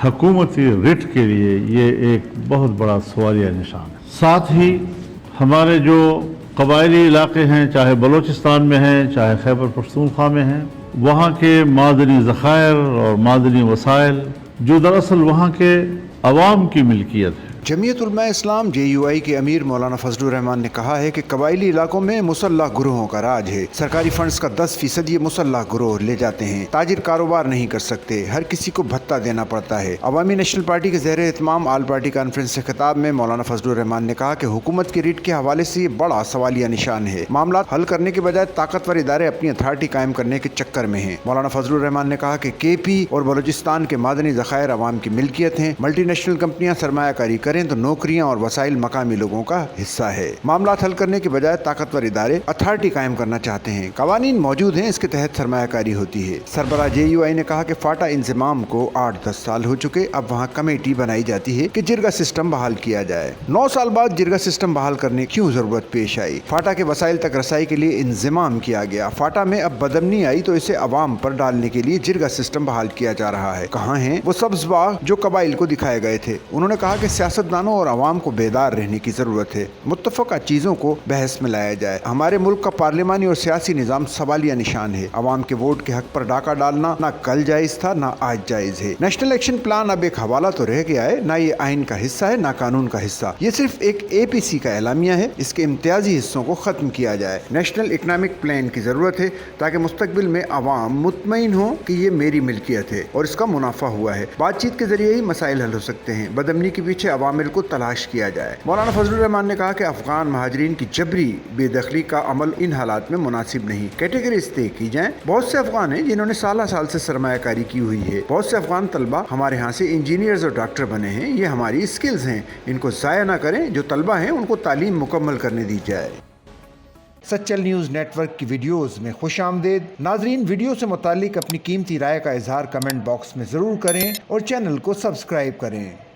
हुकूमती रिट के लिए ये एक बहुत बड़ा सवालिया निशान है। साथ ही हमारे जो कबायली इलाके हैं, चाहे बलूचिस्तान में हैं, चाहे खैबर पख्तूनख्वा में हैं, वहाँ के मादनी ज़खायर और मादनी वसाइल जो दरअसल वहाँ के अवाम की मिल्कियत है। जमीयत उलमा इस्लाम JUI के अमीर मौलाना फजलुर रहमान ने कहा है कि कबायली इलाकों में मुसल्लह गुरोहों का राज है। सरकारी फंड्स का 10% ये मुसल्लह गुरोह ले जाते हैं। ताजिर कारोबार नहीं कर सकते, हर किसी को भत्ता देना पड़ता है। अवामी नेशनल पार्टी के ज़ेरे इत्माम आल पार्टी कॉन्फ्रेंस से खिताब में मौलाना फजलुर रहमान ने कहा कि हुकूमत की रिट के हवाले से ये बड़ा सवालिया निशान है। मामला हल करने के बजाय ताकतवर इदारे अपनी अथॉरिटी कायम करने के चक्कर में हैं। मौलाना फजलुर रहमान ने कहा कि KP और बलूचिस्तान के मादनी ज़खायर अवाम की मिल्कियत हैं। मल्टीनेशनल कंपनियां सरमायाकारी करें तो नौकरियां और वसाइल मकामी लोगों का हिस्सा है। मामला हल करने के बजाय ताकतवर इदारे अथॉरिटी कायम करना चाहते हैं। कवानीन मौजूद हैं, इसके तहत सरमायाकारी होती है। सरबराह JUI ने कहा कि फाटा इंजमाम को 8-10 साल हो चुके, अब वहाँ कमेटी बनाई जाती है कि जिरगा सिस्टम बहाल किया जाए। 9 साल बाद जिरगा सिस्टम बहाल करने की क्यों जरूरत पेश आई? फाटा के वसाइल तक रसाई के लिए इंजमाम किया गया। फाटा में अब बदमनी आई तो इसे अवाम पर डालने के लिए जिरगा सिस्टम बहाल किया जा रहा है। कहाँ हैं वो सब्ज बाग जो कबाइल को दिखाए गए थे? उन्होंने कहा कि सियासतदानों और अवाम को बेदार रहने की जरूरत है। मुत्तफका चीजों को बहस में लाया जाए। हमारे मुल्क का पार्लिमानी और सियासी निजाम सवालिया निशान है। अवाम के वोट के हक पर डाका डालना ना कल जायज था ना आज जायज है। नेशनल एक्शन प्लान अब एक हवाला तो रह गया है, ना ये आइन का हिस्सा है ना कानून का हिस्सा। ये सिर्फ एक APC का एलामिया है। इसके इम्तियाजी हिस्सों को खत्म किया जाए। नेशनल इकनॉमिक प्लान की जरूरत है ताकि मुस्तकबिल में अवाम मुतमईन हो कि ये मेरी मिल्कियत है और इसका मुनाफा हुआ है। बातचीत के जरिए ही मसाइल हल हो सकते हैं। बदमनी के पीछे अवामिल को तलाश किया जाए। मौलाना फजलुर रहमान ने कहा कि अफगान महाजरीन की जबरी बेदखली का अमल इन हालात में मुनासिब नहीं। कैटेगरीज तय की जाएं। बहुत से अफगान हैं जिन्होंने साल से सरमायाकारी की हुई है। बहुत से अफगान तलबा हमारे यहाँ से इंजीनियर्स और डॉक्टर बने हैं। ये हमारी स्किल्स हैं, इनको ज़ाया ना करें। जो तलबा हैं उनको तालीम मुकम्मल करने दी जाए। सच्चल न्यूज़ नेटवर्क की वीडियोस में खुश आमदेद। नाजरीन, वीडियो से मुतालिक अपनी कीमती राय का इजहार कमेंट बॉक्स में ज़रूर करें और चैनल को सब्सक्राइब करें।